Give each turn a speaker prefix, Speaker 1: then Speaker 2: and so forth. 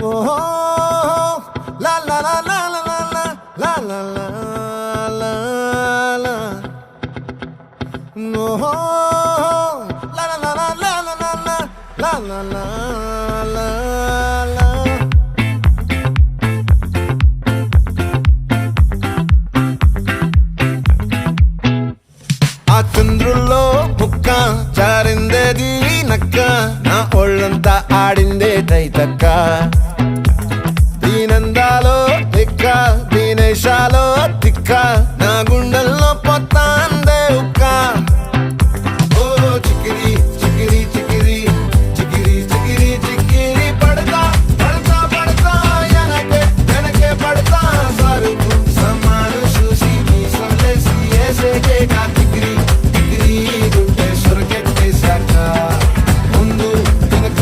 Speaker 1: ఓహో లా లా లా లా లా లా లా లా లా లా ఓహో లా లా లా లా లా లా లా లా లా లా లా ఆ చంద్రుల్లో ముక్క జారిందేది నక్క నా ఒళ్ళంతా ఆడిందే తైతక్క